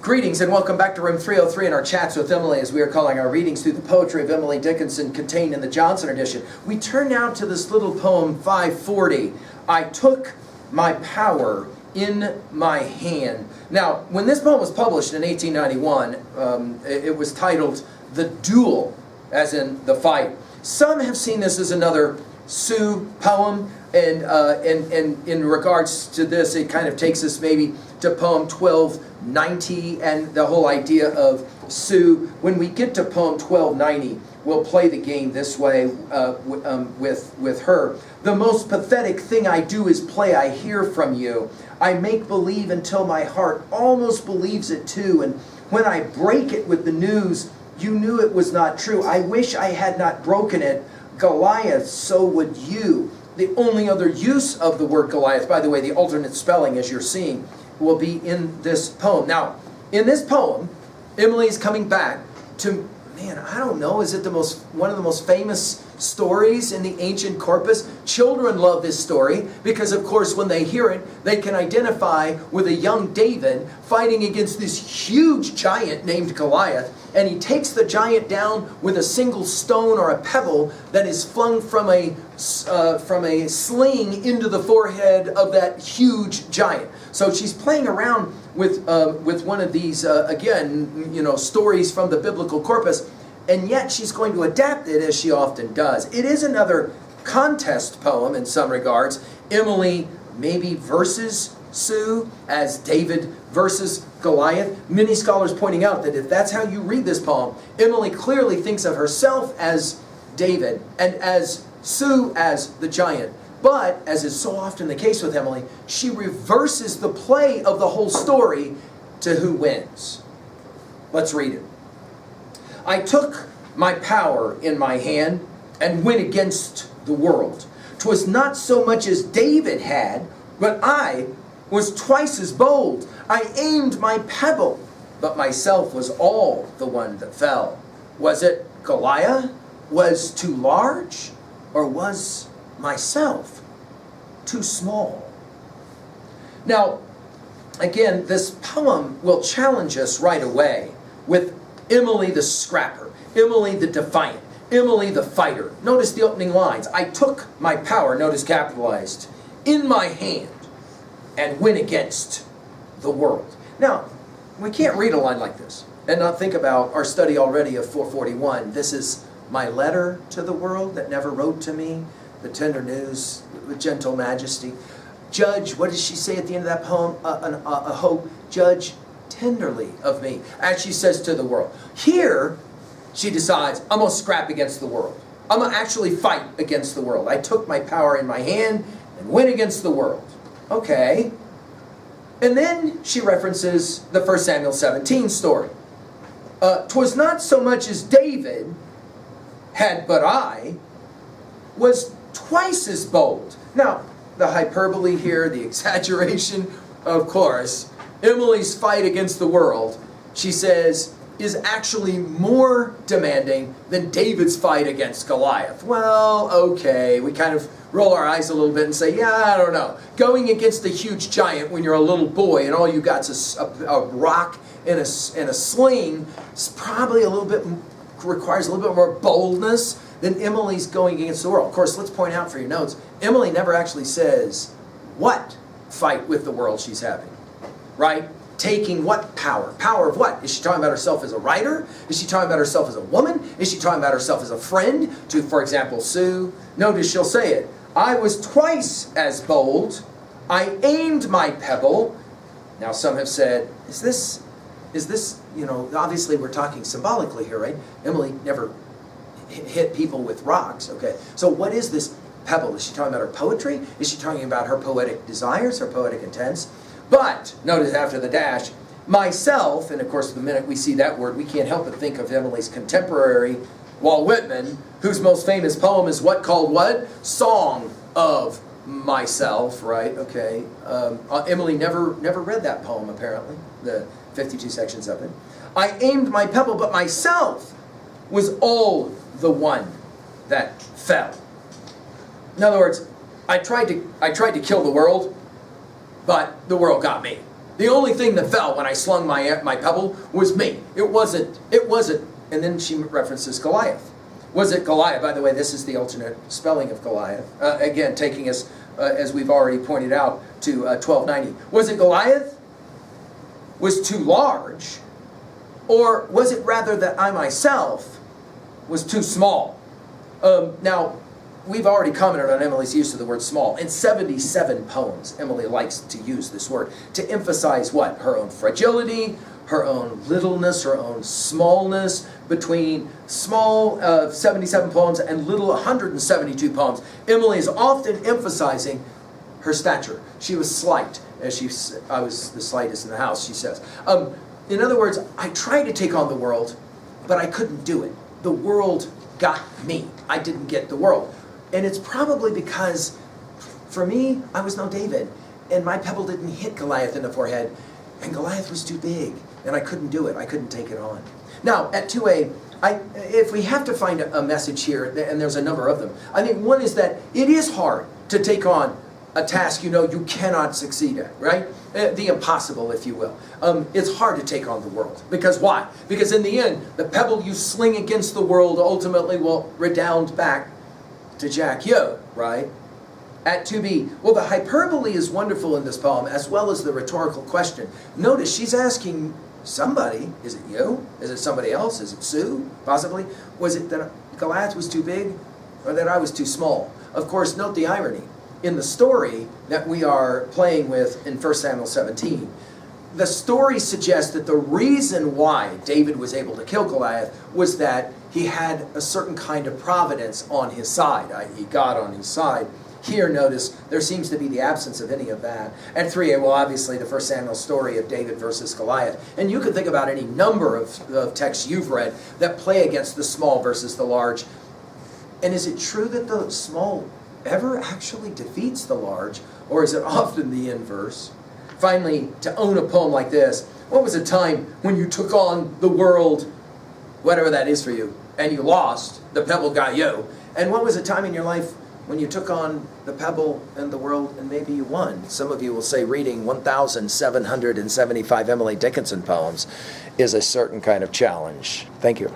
Greetings and welcome back to room 303 in our chats with Emily, as we are calling our readings through the poetry of Emily Dickinson contained in the Johnson edition. We turn now to this little poem 540, I Took My Power in My Hand. Now, when this poem was published in 1891, it was titled The Duel, as in the fight. Some have seen this as another Sioux poem, and in regards to this, it kind of takes us maybe to poem 1290 and the whole idea of Sioux. When we get to poem 1290, we'll play the game this way with her. The most pathetic thing I do is play I hear from you. I make believe until my heart almost believes it too. And when I break it with the news, you knew it was not true. I wish I had not broken it. Goliath, so would you. The only other use of the word Goliath, by the way, the alternate spelling, as you're seeing, will be in this poem. Now, in this poem, Emily is coming back to, man, I don't know, is it one of the most famous stories in the ancient corpus? Children love this story because, of course, when they hear it, they can identify with a young David fighting against this huge giant named Goliath, and he takes the giant down with a single stone or a pebble that is flung from a sling into the forehead of that huge giant. So she's playing around with one of these, again, stories from the biblical corpus, and yet she's going to adapt it as she often does. It is another contest poem in some regards. Emily maybe versus Sioux as David versus Goliath. Many scholars pointing out that if that's how you read this poem, Emily clearly thinks of herself as David and as Sioux as the giant. But, as is so often the case with Emily, she reverses the play of the whole story to who wins. Let's read it. I took my power in my hand and went against the world. 'Twas not so much as David had, but I was twice as bold. I aimed my pebble, but myself was all the one that fell. Was it Goliath was too large, or was myself too small? Now, again, this poem will challenge us right away with Emily the scrapper, Emily the defiant, Emily the fighter. Notice the opening lines. I took my power, notice capitalized, in my hand and went against the world. Now, we can't read a line like this and not think about our study already of 441. This is my letter to the world that never wrote to me, the tender news with gentle majesty. Judge, what does she say at the end of that poem? A hope, judge tenderly of me, as she says to the world. Here, she decides, I'm going to scrap against the world. I'm going to actually fight against the world. I took my power in my hand and went against the world. Okay. And then she references the 1 Samuel 17 story. 'Twas not so much as David had, but I was twice as bold. Now, the hyperbole here, the exaggeration, of course, Emily's fight against the world, she says, is actually more demanding than David's fight against Goliath. Well, okay, we kind of roll our eyes a little bit and say, yeah, I don't know. Going against a huge giant when you're a little boy and all you got's a rock and a sling is probably requires a little bit more boldness than Emily's going against the world. Of course, let's point out for your notes, Emily never actually says what fight with the world she's having, right? Taking what power? Power of what? Is she talking about herself as a writer? Is she talking about herself as a woman? Is she talking about herself as a friend to, for example, Sioux? Notice she'll say it. I was twice as bold. I aimed my pebble. Now some have said, is this, obviously we're talking symbolically here, right? Emily never hit people with rocks, okay? So what is this pebble? Is she talking about her poetry? Is she talking about her poetic desires, her poetic intents? But, notice after the dash, myself, and of course the minute we see that word, we can't help but think of Emily's contemporary, Walt Whitman, whose most famous poem is what called what? Song of Myself, right? Okay. Emily never read that poem, apparently, the 52 sections of it. I aimed my pebble, but myself was all the one that fell. In other words, I tried to kill the world, but the world got me. The only thing that fell when I slung my pebble was me. It wasn't. And then she references Goliath. Was it Goliath? By the way, this is the alternate spelling of Goliath. Again, taking us, as we've already pointed out, to 1290. Was it Goliath was too large? Or was it rather that I myself was too small? Now, we've already commented on Emily's use of the word small. In 77 poems, Emily likes to use this word to emphasize what? Her own fragility, her own littleness, her own smallness. Between small 77 poems and little 172 poems, Emily is often emphasizing her stature. She was slight, I was the slightest in the house, she says. In other words, I tried to take on the world, but I couldn't do it. The world got me. I didn't get the world. And it's probably because, for me, I was no David, and my pebble didn't hit Goliath in the forehead, and Goliath was too big, and I couldn't do it. I couldn't take it on. Now, at 2a, if we have to find a message here, and there's a number of them, I think one is that it is hard to take on a task you know you cannot succeed at, right? The impossible, if you will. It's hard to take on the world. Because why? Because in the end, the pebble you sling against the world ultimately will redound back to Jack Yo, right? At 2b, well, the hyperbole is wonderful in this poem, as well as the rhetorical question. Notice she's asking somebody, is it you? Is it somebody else? Is it Sue, possibly? Was it that Goliath was too big, or that I was too small? Of course, note the irony. In the story that we are playing with in 1 Samuel 17, the story suggests that the reason why David was able to kill Goliath was that he had a certain kind of providence on his side, i.e. God on his side. Here, notice, there seems to be the absence of any of that. At 3a, well, obviously, the 1 Samuel story of David versus Goliath. And you can think about any number of texts you've read that play against the small versus the large. And is it true that the small ever actually defeats the large, or is it often the inverse? Finally, to own a poem like this, what was a time when you took on the world, whatever that is for you, and you lost, the pebble got you? And what was a time in your life when you took on the pebble and the world and maybe you won? Some of you will say reading 1,775 Emily Dickinson poems is a certain kind of challenge. Thank you.